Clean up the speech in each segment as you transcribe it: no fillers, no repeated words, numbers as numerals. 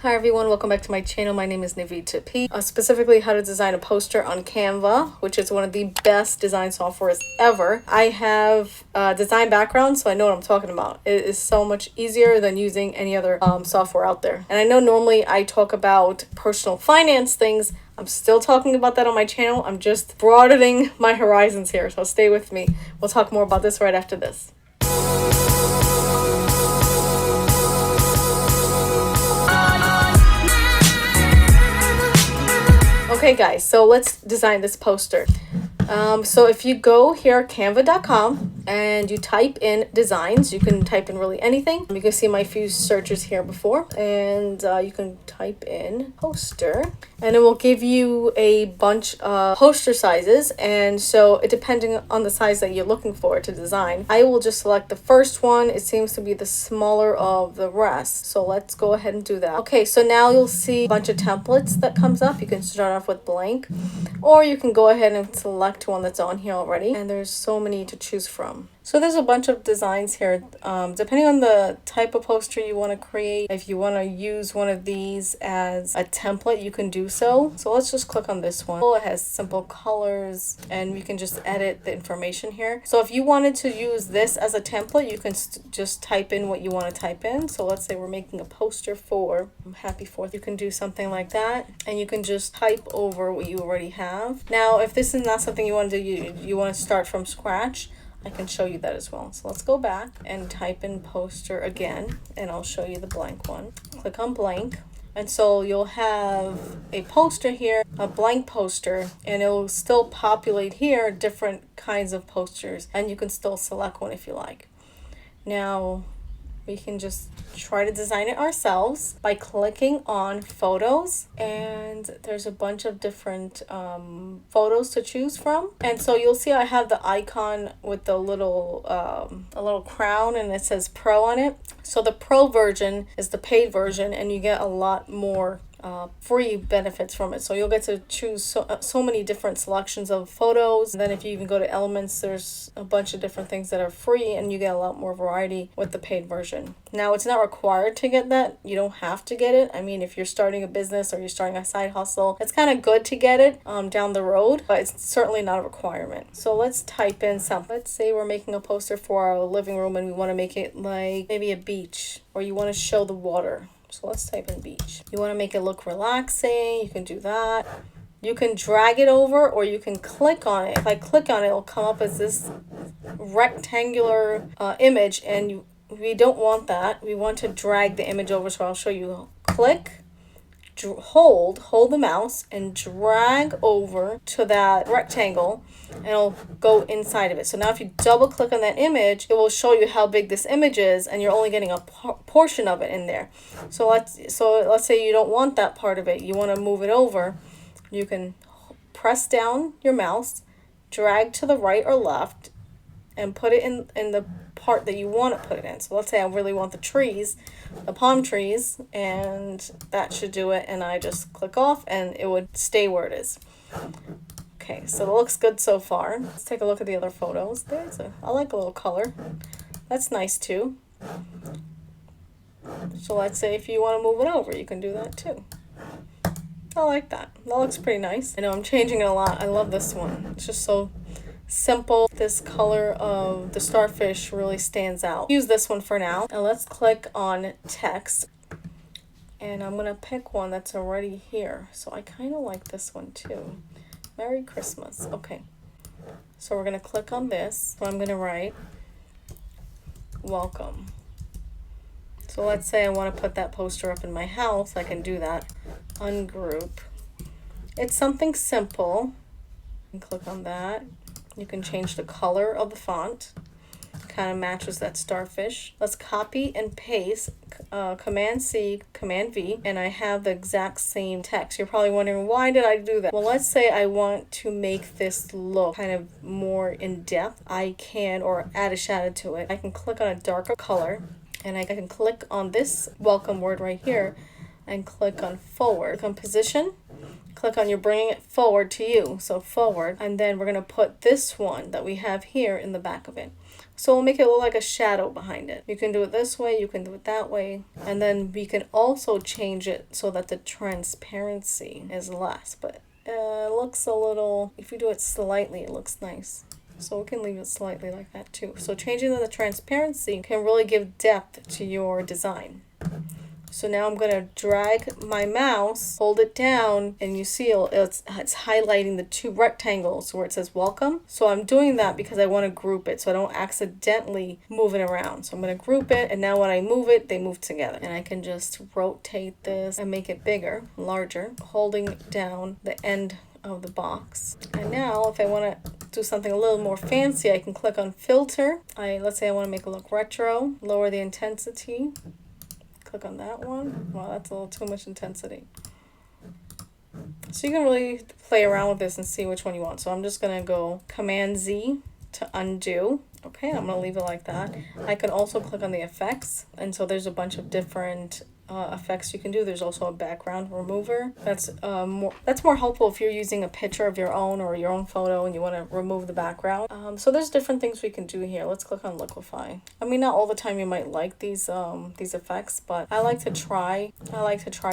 Hi everyone, welcome back to my channel. My name is Navita P. Specifically how to design a poster on Canva, which is one of the best design softwares ever. I have a design background, so I know what I'm talking about. It is so much easier than using any other software out there. And I know normally I talk about personal finance things. I'm still talking about that on my channel. I'm just broadening my horizons here, so stay with me. We'll talk more about this right after this. Okay guys, so let's design this poster. So if you go here, canva.com, and you type in designs, you can type in really anything. You can see my few searches here before, and you can type in poster, and it will give you a bunch of poster sizes. And so it depending on the size that you're looking for to design, I will just select the first one. It seems to be the smaller of the rest. So let's go ahead and do that. Okay, so now you'll see a bunch of templates that comes up. You can start off with blank, or you can go ahead and select one that's on here already, and there's so many to choose from. So there's a bunch of designs here, depending on the type of poster you want to create. If you want to use one of these as a template, you can do so. So let's just click on this one. It has simple colors, and we can just edit the information here. So if you wanted to use this as a template, you can just type in what you want to type in. So let's say we're making a poster for Happy 4th. You can do something like that, and you can just type over what you already have. Now, if this is not something you want to do, you want to start from scratch, I can show you that as well. So let's go back and type in poster again, and I'll show you the blank one. Click on blank, and so you'll have a poster here, a blank poster, and it will still populate here different kinds of posters, and you can still select one if you like. Now we can just try to design it ourselves by clicking on photos, and there's a bunch of different photos to choose from. And so you'll see I have the icon with the little a little crown, and it says Pro on it. So the Pro version is the paid version, and you get a lot more free benefits from it. So you'll get to choose so many different selections of photos. And then if you even go to elements, there's a bunch of different things that are free, and you get a lot more variety with the paid version. Now, it's not required to get that. You don't have to get it. I mean, if you're starting a business or you're starting a side hustle, it's kind of good to get it down the road, but it's certainly not a requirement. So let's type in something. Let's say we're making a poster for our living room, and we want to make it like maybe a beach, or you want to show the water. So let's type in beach. You want to make it look relaxing, you can do that. You can drag it over, or you can click on it. If I click on it, it'll come up as this rectangular image, and we don't want that. We want to drag the image over, so I'll show you. Click, hold the mouse, and drag over to that rectangle, and it'll go inside of it. So now if you double click on that image, it will show you how big this image is, and you're only getting a portion of it in there. So let's say you don't want that part of it. You want to move it over. You can press down your mouse, drag to the right or left, and put it in the part that you want to put it in. So let's say I really want the trees, the palm trees, and that should do it. And I just click off, and it would stay where it is. Okay, so it looks good so far. Let's take a look at the other photos. I like a little color. That's nice too. So let's say if you want to move it over, you can do that too. I like that. That looks pretty nice. I know I'm changing it a lot. I love this one. It's just so simple. This color of the starfish really stands out. Use this one for now. And let's click on text. And I'm going to pick one that's already here. So I kind of like this one too. Merry Christmas. Okay. So we're going to click on this. So I'm going to write welcome. So let's say I want to put that poster up in my house. I can do that. Ungroup. It's something simple. And click on that. You can change the color of the font. Kind of matches that starfish. Let's copy and paste, Command C, Command V, and I have the exact same text. You're probably wondering, why did I do that? Well, let's say I want to make this look kind of more in depth. I can, or add a shadow to it. I can click on a darker color, and I can click on this welcome word right here, and click on forward. Click on position. Click on you're bringing it forward to you, so forward, and then we're going to put this one that we have here in the back of it. So we'll make it look like a shadow behind it. You can do it this way, you can do it that way. And then we can also change it so that the transparency is less. But it looks a little, if you do it slightly, it looks nice. So we can leave it slightly like that too. So changing the transparency can really give depth to your design. So now I'm going to drag my mouse, hold it down, and you see it's highlighting the two rectangles where it says welcome. So I'm doing that because I want to group it so I don't accidentally move it around. So I'm going to group it, and now when I move it, they move together. And I can just rotate this and make it bigger, larger, holding down the end of the box. And now if I want to do something a little more fancy, I can click on filter. Let's say I want to make it look retro, lower the intensity. Click on that one. Wow, that's a little too much intensity. So you can really play around with this and see which one you want. So I'm just going to go Command Z to undo. Okay, I'm going to leave it like that. I can also click on the effects. And so there's a bunch of different effects you can do. There's also a background remover. That's more helpful if you're using a picture of your own or your own photo and you want to remove the background. So there's different things we can do here. Let's click on liquefy. I mean, not all the time you might like these effects, but I like to try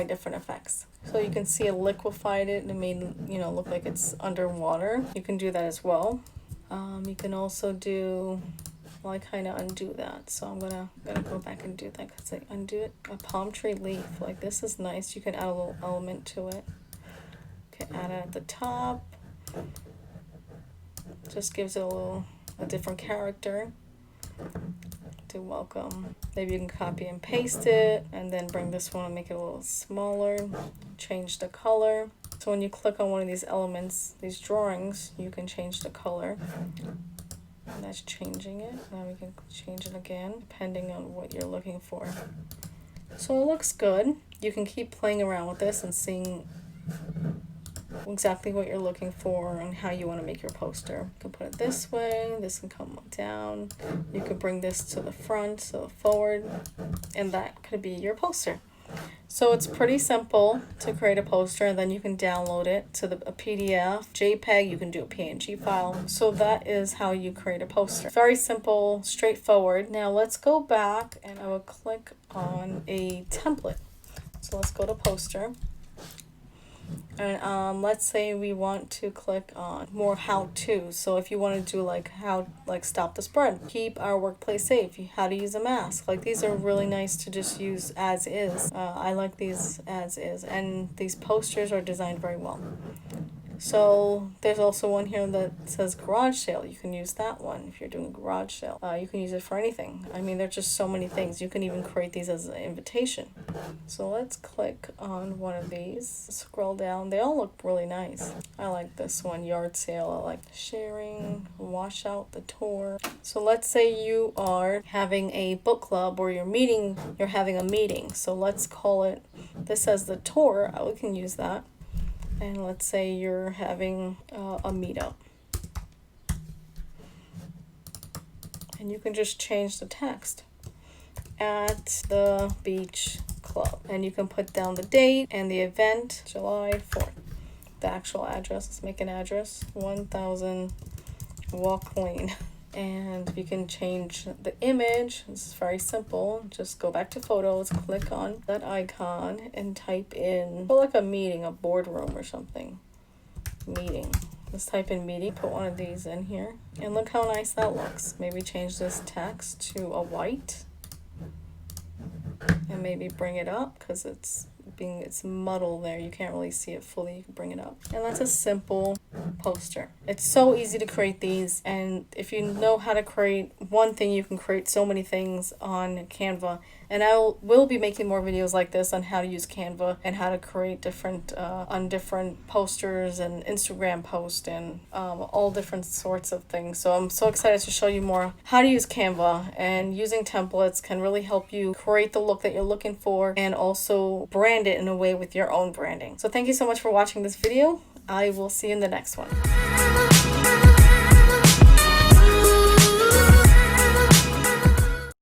different effects. So you can see it liquefied it and it made, look like it's underwater. You can do that as well. You can also do, well, I kind of undo that, so I'm gonna go back and do that because I undo it. A palm tree leaf, like this is nice. You can add a little element to it. Okay, add it at the top. Just gives it a different character. Do welcome. Maybe you can copy and paste it, and then bring this one and make it a little smaller. Change the color. So when you click on one of these elements, these drawings, you can change the color. And that's changing it. Now we can change it again, depending on what you're looking for. So it looks good. You can keep playing around with this and seeing exactly what you're looking for and how you want to make your poster. You can put it this way, this can come down. You could bring this to the front, so forward, and that could be your poster. So it's pretty simple to create a poster, and then you can download it to a PDF, JPEG, you can do a PNG file. So that is how you create a poster. Very simple, straightforward. Now let's go back and I will click on a template. So let's go to poster. And let's say we want to click on more how-to. So if you want to do like stop the spread, keep our workplace safe, how to use a mask. Like these are really nice to just use as is. I like these as is, and these posters are designed very well. So there's also one here that says garage sale. You can use that one if you're doing a garage sale. You can use it for anything. I mean, there's just so many things. You can even create these as an invitation. So let's click on one of these. Scroll down. They all look really nice. I like this one, yard sale. I like sharing, wash out the tour. So let's say you are having a book club or you're having a meeting. So let's call it, this says the tour. We can use that. And let's say you're having a meetup. And you can just change the text. At the beach club. And you can put down the date and the event, July 4th. The actual address, let's make an address, 1000 Walk Lane. And you can change the image. This is very simple. Just go back to photos, click on that icon, and type in, like a meeting, a boardroom or something. Meeting. Let's type in meeting, put one of these in here. And look how nice that looks. Maybe change this text to a white. And maybe bring it up because it's muddled there. You can't really see it fully. You can bring it up. And that's a simple poster. It's so easy to create these, and if you know how to create one thing, you can create so many things on Canva. And I will be making more videos like this on how to use Canva and how to create different posters and Instagram posts and all different sorts of things. So I'm so excited to show you more how to use Canva, and using templates can really help you create the look that you're looking for and also brand it in a way with your own branding. So thank you so much for watching this video. I will see you in the next one.